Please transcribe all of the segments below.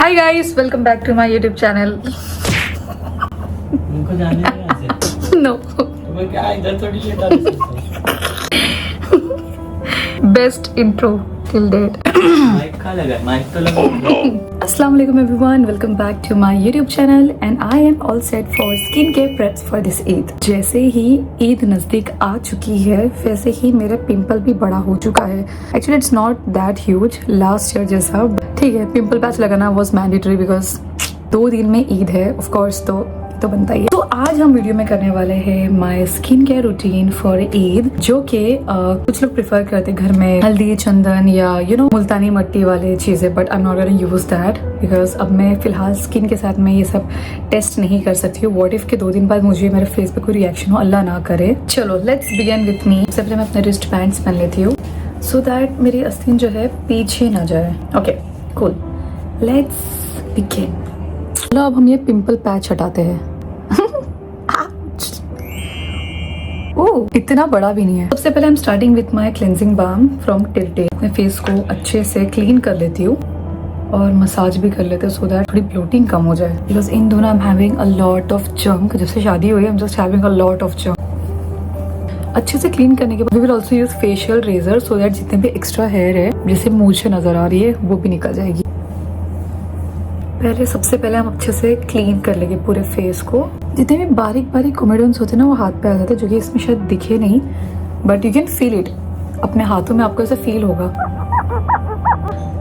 Hi guys, welcome back to my YouTube channel. उनको जाने दे ऐसे। नो तुम्हें क्या इधर थोड़ी लेटा रहे best intro till date. Mic कहाँ लगा? माइक तो लगा। अस्सलाम वालेकुम everyone, welcome back to my YouTube channel and I am all set for skin care preps for this Eid. जैसे ही ईद नजदीक आ चुकी है वैसे ही मेरा पिंपल भी बड़ा हो चुका है। Actually it's not that huge last year जैसा। ठीक है, पिंपल पैच लगाना वाज मैंडेटरी बिकॉज 2 दिन में ईद है ऑफ कोर्स, तो बनता ही है। तो आज हम वीडियो में करने वाले हैं my skin care routine for Eid, जो कि कुछ लोग प्रेफर करते हैं घर में हल्दी, चंदन या मुल्तानी मट्टी वाले चीजें, but I am not gonna use that because अब मैं फिलहाल स्किन के साथ में ये सब टेस्ट नहीं कर सकती हूँ। व्हाट इफ के 2 दिन बाद मुझे मेरे फेस पे कोई रिएक्शन हो, अल्लाह ना करे। चलो लेट्स बिगिन विथ मी। सबसे पहले मैं अपने रिस्ट बैंड्स पहन लेती हूँ सो दैट मेरी आस्तीन जो है पीछे ना जाए। Okay cool, let's begin. चलो अब हम ये पिंपल पैच हटाते हैं। ओह, इतना बड़ा भी नहीं है। सबसे पहले हम starting with my cleansing balm from टिल्टे। मैं फेस को अच्छे से क्लीन कर लेती हूँ और मसाज भी कर लेते हैं सो दैट थोड़ी ब्लोटिंग कम हो जाए बिकॉज इन दोनों I am having a lot of junk. जब से शादी हुई है I am just having a lot of junk. अच्छे से क्लीन करने के बाद we will also use facial razor so that जितने भी एक्स्ट्रा हेयर है जैसे मुझे नजर आ रही है वो भी निकल जाएगी। सबसे पहले हम अच्छे से क्लीन कर लेंगे पूरे फेस को। जितने भी बारीक बारीक कोमेडोन्स होते हैं ना वो हाथ पे आ जाते हैं, जो कि इसमें शायद दिखे नहीं but you can feel it. अपने हाथों में आपको ऐसा फील होगा।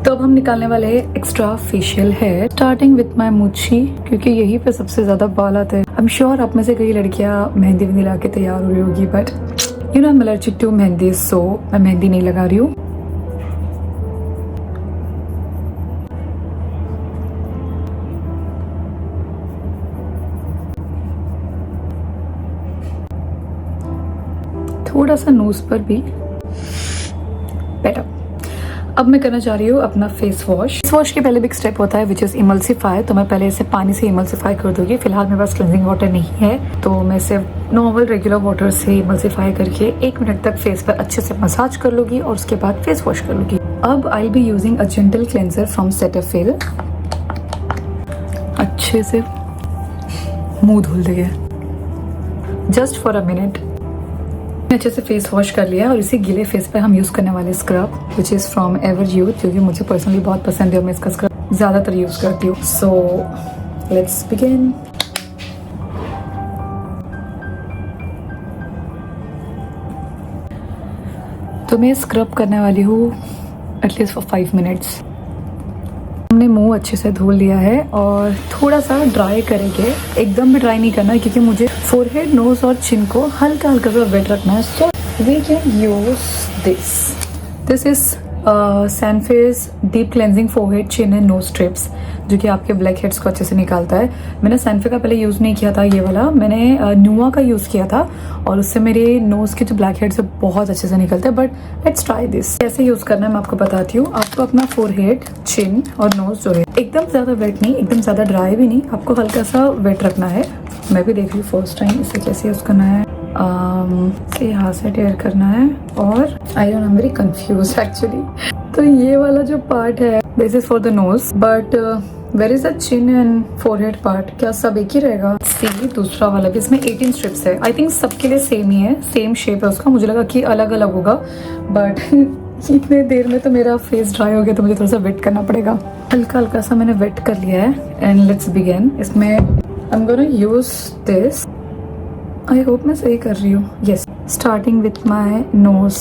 तो अब हम निकालने वाले हैं extra facial hair starting with my मूछी, क्योंकि यही पे सबसे ज्यादा बाल आते हैं। आई एम श्योर आप में से कई लड़कियां मेहंदी वहंदी ला के तैयार हो रही होगी but I am allergic to mehndi so मैं मेहंदी नहीं लगा रही हूँ। थोड़ा सा नोज पर भी बेटर। अब मैं करना चाह रही हूँ अपना फेस वॉश। फेस वॉश के पहले भी एक स्टेप होता है विच इज इमल्सिफाई। तो मैं पहले इसे पानी से इमल्सिफाई कर दूंगी। फिलहाल मेरे पास क्लेंजिंग वाटर नहीं है तो मैं इसे नॉर्मल रेगुलर वाटर से इमल्सिफाई करके 1 मिनट तक फेस पर अच्छे से मसाज कर लूंगी और उसके बाद फेस वॉश कर लूंगी। अब I be using a gentle cleanser from Cetaphil. अच्छे से मुंह धुल देंगे जस्ट फॉर अ मिनट। अच्छे से फेस वॉश कर लिया और इसी गीले फेस पे हम यूज करने वाले scrub which is from ever youth, क्योंकि मुझे पर्सनली बहुत पसंद है और मैं इसका स्क्रब ज्यादातर यूज करती हूँ। So let's begin. तो मैं स्क्रब करने वाली हूँ एटलीस्ट फॉर 5 मिनट्स। हमने मुंह अच्छे से धो लिया है और थोड़ा सा ड्राई करेंगे। एकदम भी ड्राई नहीं करना है क्योंकि मुझे फोरहेड, नोज और चिन को हल्का हल्का सा वेट रखना है। So we can use this is सैनफेज deep cleansing forehead, chin and nose strips, जो कि आपके ब्लैक हेड्स को अच्छे से निकालता है। मैंने सैनफे का पहले यूज़ नहीं किया था ये वाला, मैंने नुआ का यूज़ किया था और उससे मेरे नोज के जो ब्लैक हेड्स है बहुत अच्छे से निकलते हैं। But let's try this. कैसे यूज़ करना है मैं आपको बताती हूँ। आपको अपना फोरहेड, चिन और नोज जो है एकदम ज़्यादा वेट नहीं, एकदम ज़्यादा ड्राई भी नहीं, आपको हल्का सा वेट रखना है। मैं भी देख रही हूँ फर्स्ट टाइम इसे कैसे यूज़ करना है। इसे यहाँ से टेयर करना है और I don't, I am very confuse actually. तो ये वाला जो पार्ट है this is for the nose but where is the chin and forehead part? क्या सब एक ही रहेगा? सी दूसरा वाला भी, इसमें 18 स्ट्रिप्स है। आई थिंक सबके लिए सेम ही है, सेम शेप है उसका। मुझे लगा कि अलग अलग होगा बट इतने देर में तो मेरा फेस ड्राई हो गया तो मुझे थोड़ा सा वेट करना पड़ेगा। हल्का हल्का सा मैंने वेट कर लिया है एंड लेट्स बिगिन। इसमें I am gonna use this. I hope मैं सही कर रही हूँ। Yes, starting with my nose.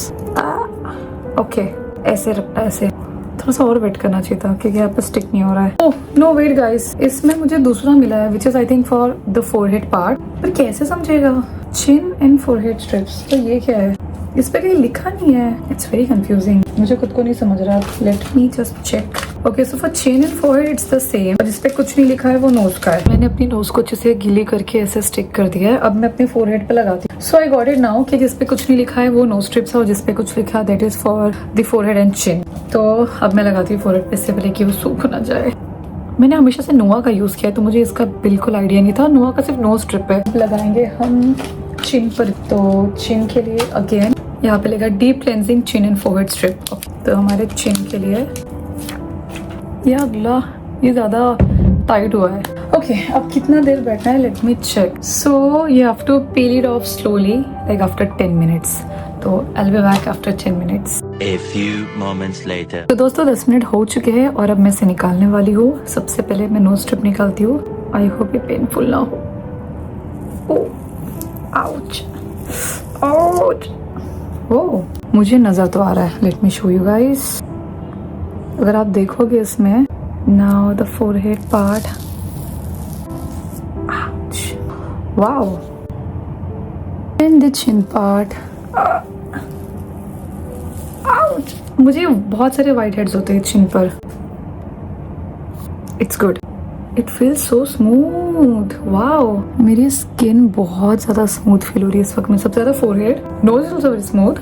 Okay, ऐसे रखना है, ऐसे थोड़ा सा और वेट करना चाहिए था क्योंकि यहाँ पर स्टिक नहीं हो रहा है। ओह नो वेट गाइस, इसमें मुझे दूसरा मिला है which is I think for the forehead part. पर कैसे समझेगा? चिन एंड फोरहेड स्ट्रिप्स, तो ये क्या है? इस पे कहीं लिखा नहीं है। इट्स वेरी कंफ्यूजिंग, मुझे खुद को नहीं समझ रहा। Let me just check. Okay, so for chin and forehead it's the same. जिस पे कुछ नहीं लिखा है वो नोज का है। मैंने अपनी नोज को अच्छे से गीली करके ऐसे स्टिक कर दिया है। अब मैं अपने फोरहेड पे लगाती हूँ। सो आई गॉट इट नाउ कि जिस पे कुछ नहीं लिखा है वो नोज स्ट्रिप्स है और जिस पे कुछ लिखा है that is for the forehead and chin. तो अब मैं लगाती हूँ फोरहेड पे, इससे पहले कि वो सूख ना जाए। मैंने हमेशा से नुआ का यूज किया है तो मुझे इसका बिल्कुल आइडिया नहीं था। नुआ का सिर्फ नोज स्ट्रिप है। लगाएंगे हम चिन पर। तो चिन के लिए अगेन यहाँ पे लेगा deep cleansing chin and forehead strip. तो हमारे चिन के लिए या अगला ये ज़्यादा टाइट हुआ है। ओके, अब कितना देर बैठना है, let me check. So you have to peel it off slowly like after 10 minutes. तो I will be back after 10 minutes. A few moments later. तो दोस्तों 10 मिनट हो चुके हैं और अब मैं इसे निकालने वाली हूँ। सबसे पहले मैं नोज स्ट्रिप निकालती हूँ। आई होप ये पेनफुल ना हो। ओह, आउच, आउच। ओह, मुझे नजर तो आ रहा है। Let me show you guys. अगर आप देखोगे इसमें, now the forehead part, wow, and the chin part. Ouch, मुझे बहुत सारे वाइट हेड्स होते हैं चिन पर। It's good, it feels so smooth. Wow, मेरी स्किन बहुत ज्यादा स्मूथ फील हो रही है इस वक्त में। सबसे ज्यादा forehead, nose is also very smooth.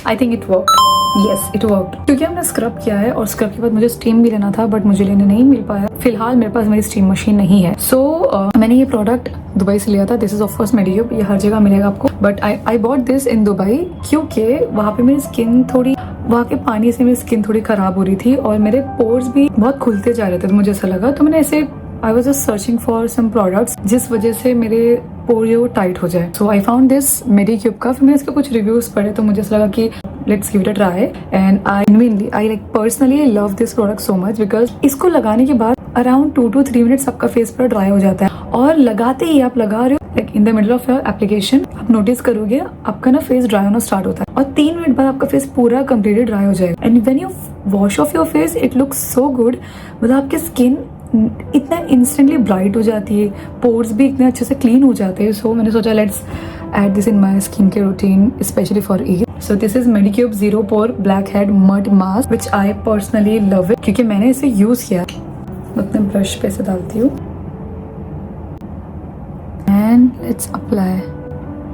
I think it work. Yes, it work, क्योंकि हमने स्क्रब किया है और स्क्रब के बाद मुझे स्टीम भी लेना था, बट मुझे लेने नहीं मिल पाया। फिलहाल मेरे पास मेरी स्टीम मशीन नहीं है। सो मैंने ये प्रोडक्ट दुबई से लिया था। दिस इज ऑफ कोर्स मेडिक्यूब, ये हर जगह मिलेगा आपको, but I bought this in Dubai क्योंकि वहाँ पे मेरी स्किन थोड़ी, वहाँ के पानी से मेरी स्किन थोड़ी खराब हो रही थी और मेरे पोर्स भी बहुत खुलते जा रहे थे। तो मुझे ऐसा लगा, तो मैंने ऐसे I was just searching for some products जिस वजह से मेरे पोर जो टाइट हो जाए। सो आई फाउंड दिस मेडिक्यूब का। फिर मैंने इसके कुछ रिव्यूज पढ़े तो मुझे ऐसा लगा कि let's give it a try. And I like personally love this product so much because इसको लगाने के बाद अराउंड 2 to 3 मिनट्स आपका फेस पर ड्राई हो जाता है। और लगाते ही आप लगा रहे हो, like in the middle of your application, आप नोटिस करोगे आपका ना फेस ड्राई होना स्टार्ट होता है और 3 मिनट बाद आपका फेस पूरा कंप्लीटली ड्राई हो जाएगा। And when you wash off your face it looks so good. मतलब आपकी स्किन इतना इंस्टेंटली ब्राइट हो जाती है, पोर्स भी इतने अच्छे से क्लीन हो जाते हैं। सो मैंने सोचा let's add this in my skincare routine especially for Eid. So this is Medicube Zero Pore Blackhead Mud Mask which I personally love it क्योंकि मैंने इसे यूज किया। मैं अपने ब्रश पे से डालती हूँ and let's apply।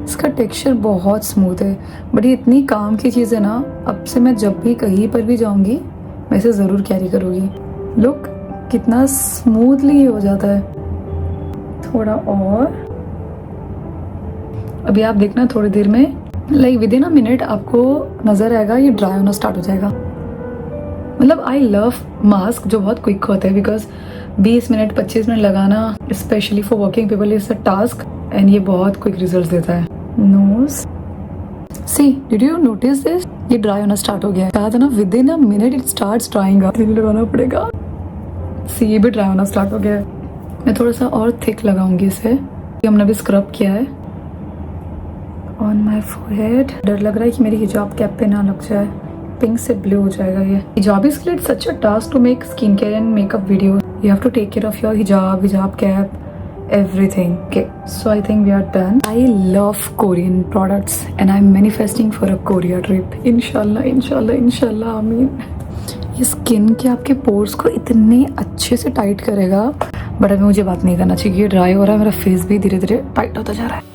इसका टेक्सचर बहुत स्मूथ है, बट ये इतनी काम की चीज़ है ना, अब से मैं जब भी कहीं पर भी जाऊंगी मैं इसे ज़रूर कैरी करूँगी। लुक कितना स्मूथली हो जाता है। थोड़ा और, अभी आप देखना थोड़ी देर में, like with in a minute आपको नजर आएगा ये ड्राई होना स्टार्ट हो जाएगा। मतलब आई लव मास्क जो बहुत क्विक होता है बिकॉज 20 मिनट 25 मिनट लगाना specially for working people is a task and ये बहुत क्विक रिजल्ट देता है। Nose, see did you notice this, ये ड्राई होना स्टार्ट हो गया है। कहा था ना within a minute it starts drying up, लगाना पड़ेगा। सी ये भी ड्राई होना स्टार्ट हो गया है। मैं थोड़ा सा और थिक लगाऊंगी इसे, हमने भी स्क्रब किया है ऑन माई फोरहेड। डर लग रहा है कि मेरी हिजाब कैप पे ना लग जाए, पिंक से ब्लू हो जाएगा ये। हिजाबीज के लिए such a task to make skin care and makeup video. You have to take care of your hijab cap, everything. Okay, so I think we are done. I love Korean products and I'm manifesting for a Korea trip. Inshallah, inshallah, inshallah, आमीन। ये skin के आपके pores को इतने अच्छे से tight करेगा, but अभी मुझे बात नहीं करना चाहिए, ये ड्राई हो रहा है, मेरा फेस भी धीरे धीरे टाइट होता जा रहा है।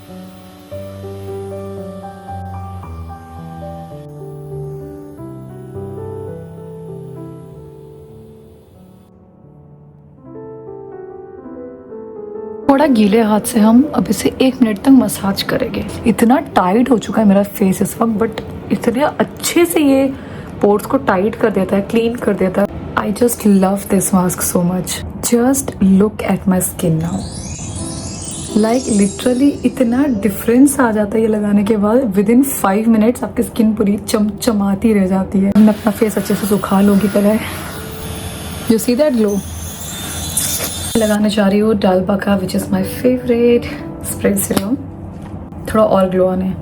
थोड़ा गीले हाथ से हम अब इसे 1 मिनट तक मसाज करेंगे। इतना टाइट हो चुका है मेरा फेस इस वक्त, बट इतने अच्छे से ये पोर्स को टाइट कर देता है, क्लीन कर देता है। आई just love this mask so much. Just look at my skin now, like literally इतना डिफरेंस आ जाता है ये लगाने के बाद। विद इन 5 मिनट्स आपकी स्किन पूरी चमचमाती रह जाती है। मैं अपना फेस अच्छे से सुखा लूंगी पहले। You see that glow. लगाने जा रही हूँ डालबा का which is my favourite spread serum, थोड़ा और ग्लो आने।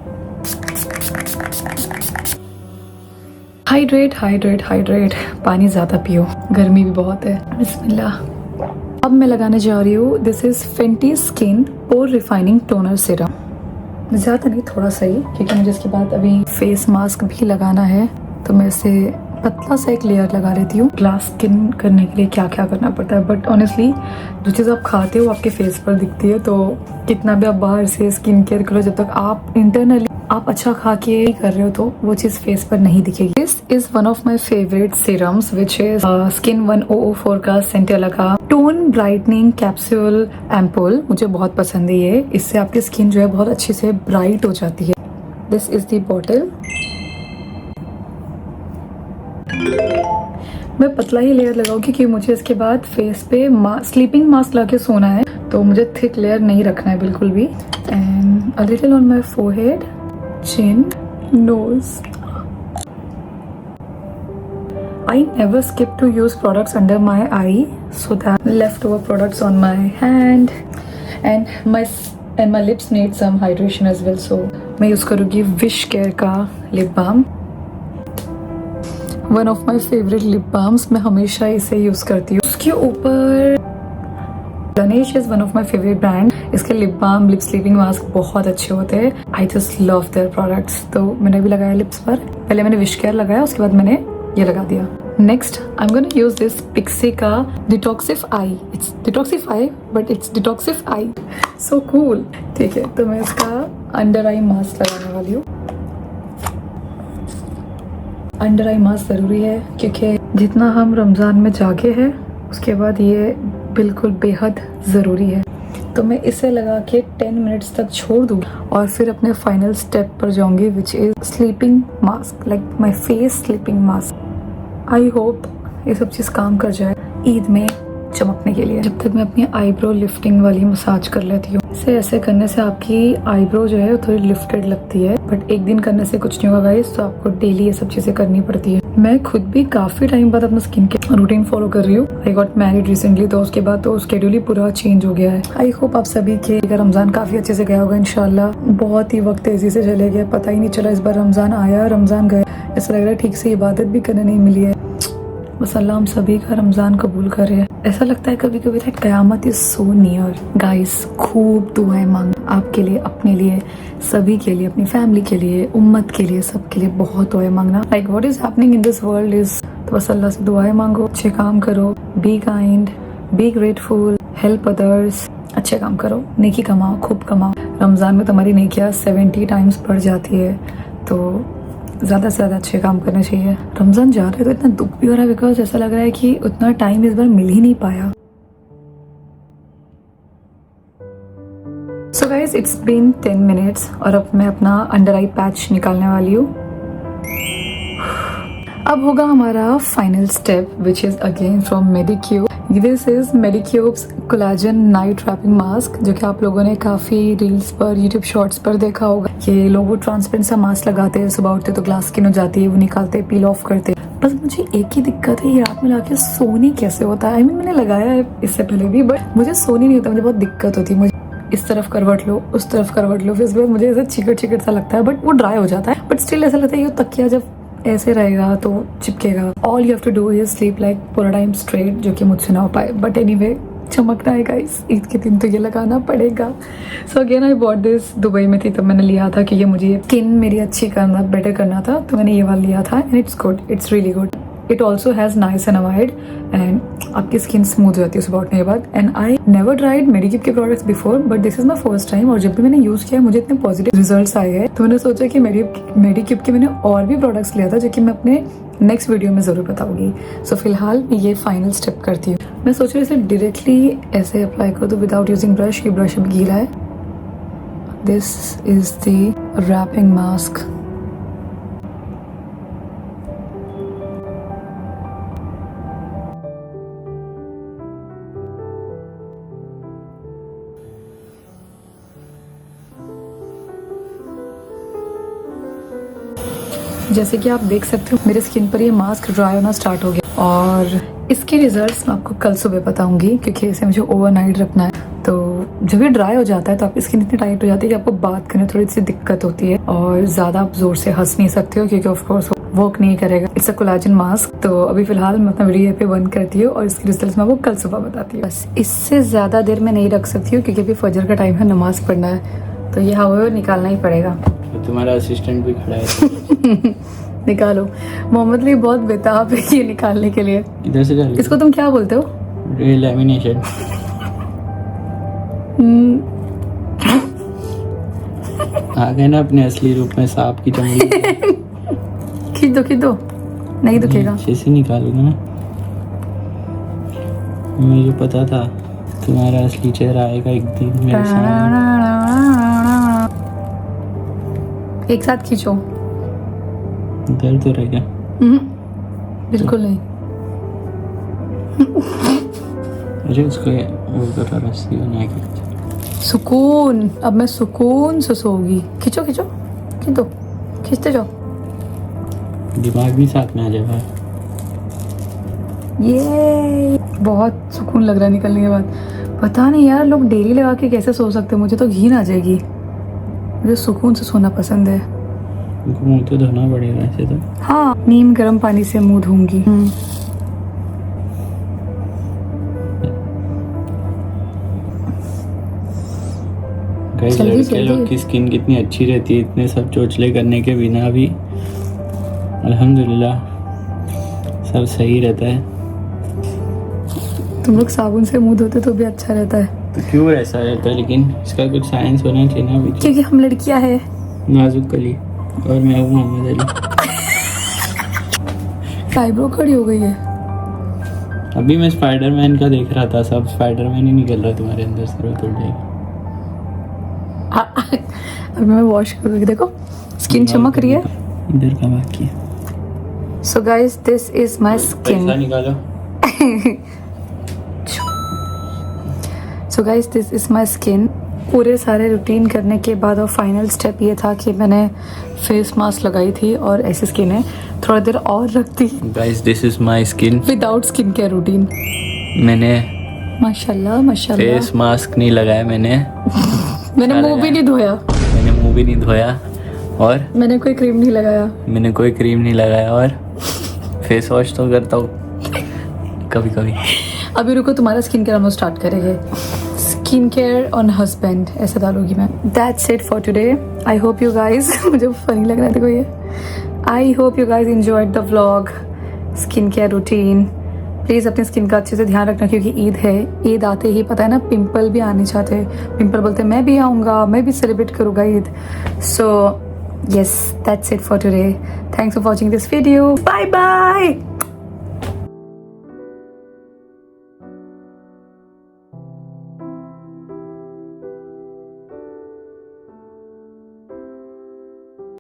हाइड्रेट हाइड्रेट हाइड्रेट, पानी ज्यादा पियो, गर्मी भी बहुत है। बिस्मिल्लाह। अब मैं लगाने जा रही हूँ, this is Fenty skin pour refining toner serum. ज्यादा नहीं, थोड़ा सा ही, क्योंकि मुझे इसके बाद अभी फेस मास्क भी लगाना है, तो मैं इसे पतला सा एक लेयर लगा लेती हूँ। ग्लास स्किन करने के लिए क्या क्या करना पड़ता है, बट ऑनेस्टली जो चीज़ आप खाते हो आपके फेस पर दिखती है, तो कितना भी आप बाहर से स्किन केयर करो, जब तक आप इंटरनली आप अच्छा खा के कर रहे हो तो वो चीज़ फेस पर नहीं दिखेगी। This is one of my favourite serums which is skin 1004 का सेंटेला का टोन ब्राइटनिंग कैप्सूल एम्पोल। मुझे बहुत पसंद है ये, इससे आपकी स्किन जो है बहुत अच्छे से ब्राइट हो जाती है। This is the bottle. मैं पतला ही लेयर लगाऊँ क्योंकि मुझे इसके बाद फेस पे स्लीपिंग मास्क लगा के सोना है, तो मुझे थिक लेयर नहीं रखना है बिल्कुल भी। And a little on my forehead, chin, nose. I never skip to use products under my eye, so that leftover products on my hand and my lips need some hydration as well. So मैं use करूँगी wish care का lip balm. One of my favourite lip balms, मैं हमेशा इसे use करती हूँ। उसके ऊपर Ganesh is one of my favourite brand. इसके lip balm, lip sleeping mask बहुत अच्छे होते हैं। I just love their products. तो मैंने भी लगाया लिप्स पर। पहले मैंने विश केयर लगाया, उसके बाद मैंने ये लगा दिया। Next I am gonna use this pixie का detoxify. It's detoxify but it's detoxify, so cool. ठीक है, तो मैं इसका अंडर आई मास्क लगाने वाली हूँ। अंडर आई मास्क ज़रूरी है क्योंकि जितना हम रमज़ान में जागे हैं उसके बाद ये बिल्कुल बेहद ज़रूरी है। तो मैं इसे लगा के 10 मिनट्स तक छोड़ दूँ और फिर अपने फाइनल स्टेप पर जाऊँगी, which is sleeping mask, like my face sleeping mask. I hope ये सब चीज़ काम कर जाए ईद में चमकने के लिए। जब तक मैं अपनी आईब्रो लिफ्टिंग वाली मसाज कर लेती हूँ। इसे ऐसे करने से आपकी आईब्रो जो है वो थोड़ी लिफ्टेड लगती है, बट एक दिन करने से कुछ नहीं होगा गाइस, तो आपको डेली ये सब चीज़ें करनी पड़ती है। मैं खुद भी काफ़ी टाइम बाद अपना स्किन केयर रूटीन फॉलो कर रही हूँ। आई गॉट मैरिड रिसेंटली, तो उसके बाद तो शेड्यूल ही पूरा चेंज हो गया है। आई होप आप सभी के रमज़ान काफ़ी अच्छे से गया होगा इंशाल्लाह। बहुत ही वक्त तेज़ी से चले गए, पता ही नहीं चला इस बार रमज़ान आया रमज़ान गया। ऐसा लग रहा है ठीक से इबादत भी करने नहीं मिली है। बस अल्लाह हम सभी का रमज़ान कबूल करे। ऐसा लगता है कभी कभी दैट क़यामत इज सो नियर। गाइस, खूब दुआएं मांग आपके लिए, अपने लिए, सभी के लिए, अपनी फैमिली के लिए, उम्मत के लिए, सबके लिए बहुत दुआएं मांगना। Like what is happening in this world is, तो बस अल्लाह से दुआएं मांगो, अच्छे काम करो, be kind, be grateful, help others, अच्छे काम करो, नेकी कमाओ, खूब कमाओ। रमज़ान में तुम्हारी नेकियां 70 टाइम्स बढ़ जाती है, तो ज़्यादा से ज़्यादा अच्छे काम करने चाहिए। रमज़ान जा रहा है तो इतना दुख भी हो रहा है बिकॉज ऐसा लग रहा है कि उतना टाइम इस बार मिल ही नहीं पाया। So guys, it's been 10 minutes और अब मैं अपना अंडर आई पैच निकालने वाली हूँ। अब होगा हमारा final step, which is again from Medicube. This is Medicube's collagen night wrapping mask, जो कि आप लोगों ने काफ़ी रील्स पर, यूट्यूब शॉर्ट्स पर देखा होगा। ये लोग वो ट्रांसपेरेंट सा मास्क लगाते हैं, सुबह उठते तो ग्लास स्किन हो जाती है, वो निकालते, पील ऑफ करते। बस मुझे एक ही दिक्कत है, ये रात में लाके सोने कैसे होता है। मैंने लगाया है इससे पहले भी, बट मुझे सोने नहीं होता, मुझे बहुत दिक्कत होती है। मुझे इस तरफ करवट लो, उस तरफ करवट लो, फिर इसके बाद मुझे ऐसा चिकट चिकट सा लगता है, बट वो ड्राई हो जाता है। बट स्टिल ऐसा लगता है कि तकिया जब ऐसे रहेगा तो चिपकेगा। All you have to do is sleep like पूरा टाइम स्ट्रेट, जो कि मुझसे ना हो पाए, बट एनीवे चमकना है गाइस, ईद के दिन तो ये लगाना पड़ेगा। So again I bought this, Dubai में थी तब मैंने लिया था कि ये मुझे स्किन मेरी अच्छी करना, बेटर करना था, तो मैंने ये वाला लिया था and it's good, it's really good. It also has niacinamide and आपकी स्किन स्मूथ हो जाती है सुबह उठने के बाद। एंड आई नेवर ट्राइड मेडिक्यूब के products before, but this is my first time. और जब भी मैंने यूज़ किया मुझे इतने पॉजिटिव रिजल्ट्स आए हैं, तो मैंने सोचा कि मेडिक्यूब के मैंने और भी प्रोडक्ट्स लिया था, जो कि मैं अपने नेक्स्ट वीडियो में ज़रूर बताऊंगी। सो फिलहाल मैं ये फाइनल स्टेप करती हूँ। मैं सोच रही हूँ इसे डायरेक्टली ऐसे अप्लाई कर दूँ विदाउट यूजिंग ब्रश। ये ब्रश अभी गीला है। This is the wrapping mask. जैसे कि आप देख सकते हो मेरे स्किन पर ये मास्क ड्राई होना स्टार्ट हो गया और इसके रिजल्ट्स मैं आपको कल सुबह बताऊंगी, क्योंकि इसे मुझे ओवरनाइट रखना है। तो जब ये ड्राई हो जाता है तो आपकी स्किन इतनी टाइट हो जाती है कि आपको बात करने थोड़ी सी दिक्कत होती है और ज़्यादा आप जोर से हंस नहीं सकते हो, क्योंकि ऑफ कोर्स वर्क नहीं करेगा। It's a collagen mask. तो अभी फिलहाल मैं अपना वीडियो पे बंद करती हूँ और इसके रिजल्ट्स मैं आपको कल सुबह बताती हूँ। बस इससे ज़्यादा देर में नहीं रख सकती हूँ क्योंकि अभी फजर का टाइम है, नमाज पढ़ना है, तो ये हवा निकालना ही पड़ेगा। तुम्हारा असिस्टेंट भी खड़ा है। निकालो। मोहम्मद अली बहुत बेताब है ये निकालने के लिए। इधर से डाल। इसको तुम क्या बोलते हो? लैमिनेशन। आ गए ना अपने असली रूप में, सांप की चमड़ी। खींच दो, नहीं दुखेगा। अच्छे से निकालूंगा ना, मुझे पता था तुम्हारा असली चेहरा आएगा एक दिन मेरे सामने। एक साथ खींचो। दर्द हो रहा है क्या? बिल्कुल नहीं। अरे उसको वो करो रस्सी बना के। सुकून, अब मैं सुकून से सोऊंगी। खींचो खींचो खींचो, खींचते जाओ। दिमाग भी साथ में आ जाएगा। ये बहुत सुकून लग रहा है निकलने के बाद। पता नहीं यार लोग डेली लगा के कैसे सो सकते हैं, मुझे तो घिन आ जाएगी। मुझे सुकून से सोना पसंद है। मुंह तो धोना पड़ेगा ऐसे तो। हाँ, नीम गर्म पानी से मुंह धोऊंगी। गाइस जल्दी, लड़के जल्दी। लोग की स्किन कितनी अच्छी रहती है इतने सब चोचले करने के बिना भी। अल्हम्दुलिल्लाह सब सही रहता है। तुम लोग साबुन से मुंह धोते तो भी अच्छा रहता है। तो क्यों ऐसा रहता है, लेकिन इसका कुछ साइंस होना चाहिए ना अभी। क्योंकि हम लड़कियां हैं। नाजुक अली और मैं हूँ मोहम्मद अली। आईब्रो खड़ी हो गई है। अभी मैं स्पाइडरमैन का देख रहा था, सब स्पाइडरमैन ही निकल रहा तुम्हारे अंदर से, रो तोड़ जाएगा। अभी मैं वॉश करूँगी, देखो स्किन चमक रही है। इधर का बाकी है। So guys this is my पैसा स्किन। निकालो। So guys this is my skin. पूरे सारे रूटीन करने के बाद और फाइनल स्टेप ये था कि मैंने फेस मास्क लगाई थी और ऐसी स्किन है। थोड़ा देर और रखती guys this is my skin. Without skin care routine. मैंने माशाल्लाह माशाल्लाह। फेस मास्क नहीं लगाया, मैंने मुंह भी नहीं धोया। मैंने मुंह भी नहीं धोया और मैंने कोई क्रीम नहीं लगाया। मैंने कोई क्रीम नहीं लगाया और फेस वॉश तो करता हूँ कभी कभी। अभी रुको, तुम्हारा स्किन केयर हम स्टार्ट करेंगे। स्किन केयर ऑन हस्बैंड ऐसा डालूंगी मैं। That's it for today. I hope you guys मुझे फनी लग रहा था कोई। I hope you guys enjoyed the vlog skin care routine. Please अपनी स्किन का अच्छे से ध्यान रखना क्योंकि ईद है। ईद आते ही पता है ना पिंपल भी आने चाहते हैं। पिंपल बोलते हैं मैं भी आऊँगा, मैं भी सेलिब्रेट करूँगा Eid. So yes that's it for today. Thanks for watching this video. Bye bye.